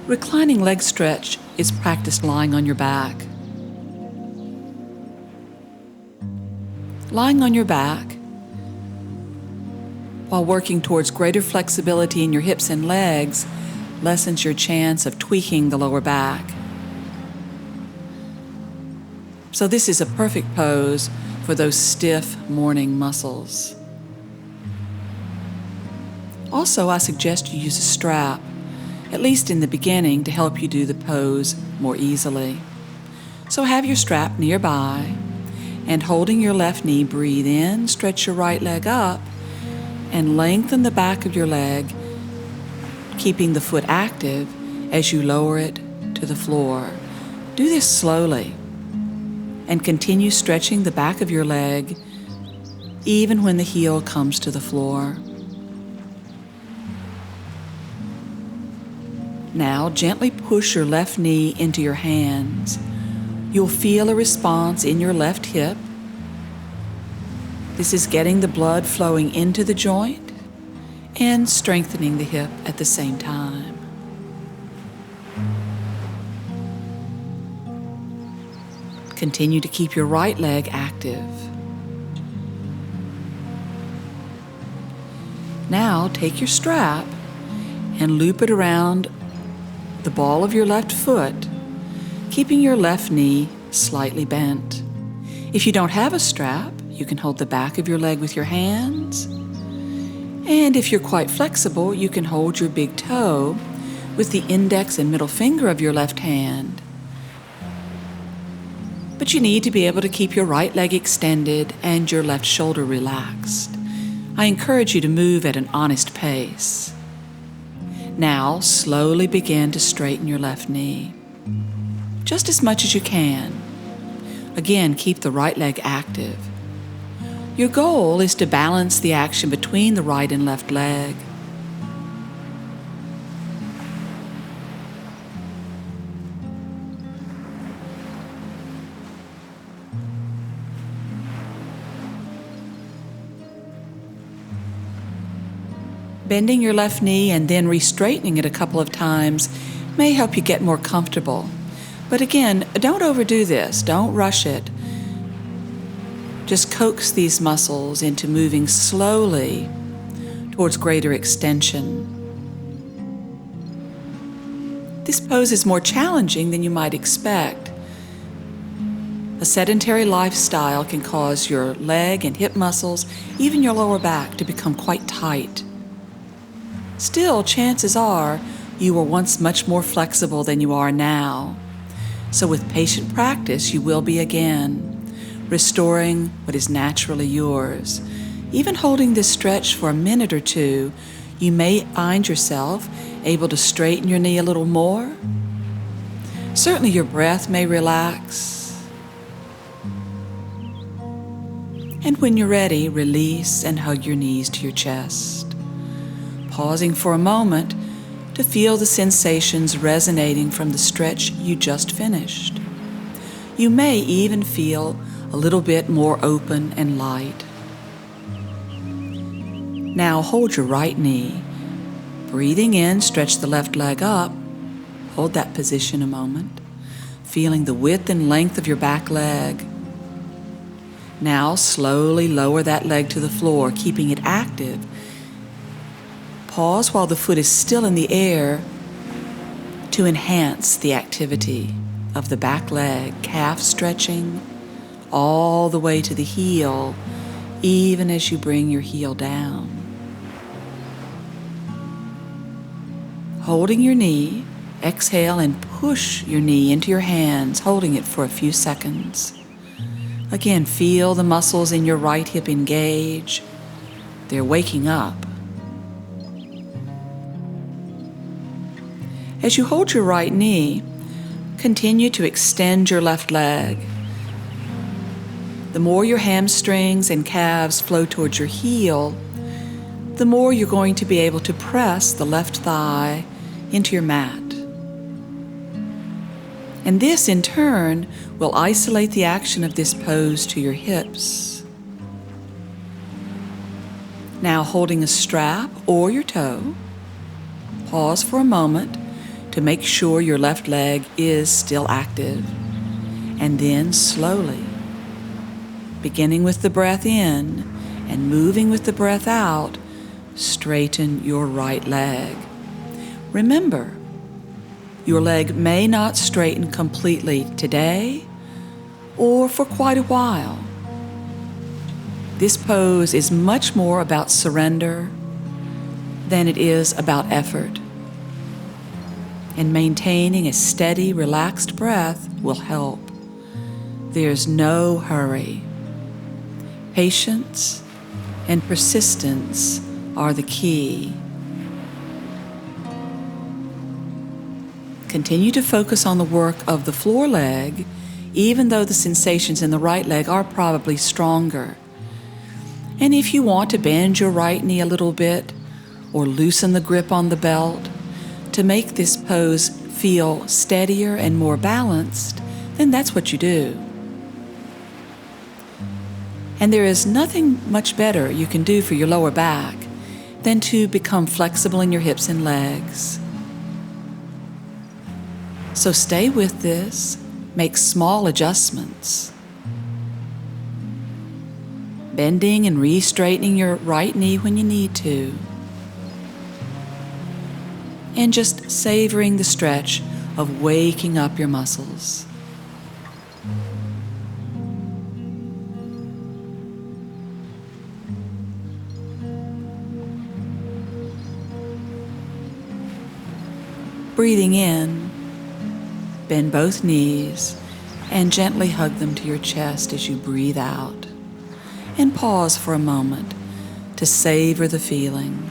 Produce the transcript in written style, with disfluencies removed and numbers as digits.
Reclining leg stretch is practiced lying on your back. Lying on your back, while working towards greater flexibility in your hips and legs, lessens your chance of tweaking the lower back. So this is a perfect pose for those stiff morning muscles. Also, I suggest you use a strap, at least in the beginning, to help you do the pose more easily. So have your strap nearby, and holding your left knee, breathe in, stretch your right leg up, and lengthen the back of your leg, keeping the foot active as you lower it to the floor. Do this slowly, and continue stretching the back of your leg even when the heel comes to the floor. Now gently push your left knee into your hands. You'll feel a response in your left hip. This is getting the blood flowing into the joint and strengthening the hip at the same time. Continue to keep your right leg active. Now take your strap and loop it around the ball of your left foot, keeping your left knee slightly bent. If you don't have a strap, you can hold the back of your leg with your hands. And if you're quite flexible, you can hold your big toe with the index and middle finger of your left hand. But you need to be able to keep your right leg extended and your left shoulder relaxed. I encourage you to move at an honest pace. Now, slowly begin to straighten your left knee, just as much as you can. Again, keep the right leg active. Your goal is to balance the action between the right and left leg. Bending your left knee and then re-straightening it a couple of times may help you get more comfortable. But again, don't overdo this. Don't rush it. Just coax these muscles into moving slowly towards greater extension. This pose is more challenging than you might expect. A sedentary lifestyle can cause your leg and hip muscles, even your lower back, to become quite tight. Still, chances are you were once much more flexible than you are now. So with patient practice, you will be again, restoring what is naturally yours. Even holding this stretch for a minute or two, you may find yourself able to straighten your knee a little more. Certainly your breath may relax. And when you're ready, release and hug your knees to your chest. Pausing for a moment to feel the sensations resonating from the stretch you just finished. You may even feel a little bit more open and light. Now hold your right knee. Breathing in, stretch the left leg up. Hold that position a moment, feeling the width and length of your back leg. Now slowly lower that leg to the floor, keeping it active. Pause while the foot is still in the air to enhance the activity of the back leg, calf stretching all the way to the heel, even as you bring your heel down. Holding your knee, exhale and push your knee into your hands, holding it for a few seconds. Again, feel the muscles in your right hip engage. They're waking up. As you hold your right knee, continue to extend your left leg. The more your hamstrings and calves flow towards your heel, the more you're going to be able to press the left thigh into your mat. And this, in turn, will isolate the action of this pose to your hips. Now, holding a strap or your toe, pause for a moment to make sure your left leg is still active. And then slowly, beginning with the breath in and moving with the breath out, straighten your right leg. Remember, your leg may not straighten completely today or for quite a while. This pose is much more about surrender than it is about effort. And maintaining a steady, relaxed breath will help. There's no hurry. Patience and persistence are the key. Continue to focus on the work of the floor leg, even though the sensations in the right leg are probably stronger. And if you want to bend your right knee a little bit or loosen the grip on the belt to make this pose feel steadier and more balanced, then that's what you do. And there is nothing much better you can do for your lower back than to become flexible in your hips and legs. So stay with this, make small adjustments. Bending and re-straightening your right knee when you need to. And just savoring the stretch of waking up your muscles. Breathing in, bend both knees and gently hug them to your chest as you breathe out. And pause for a moment to savor the feeling.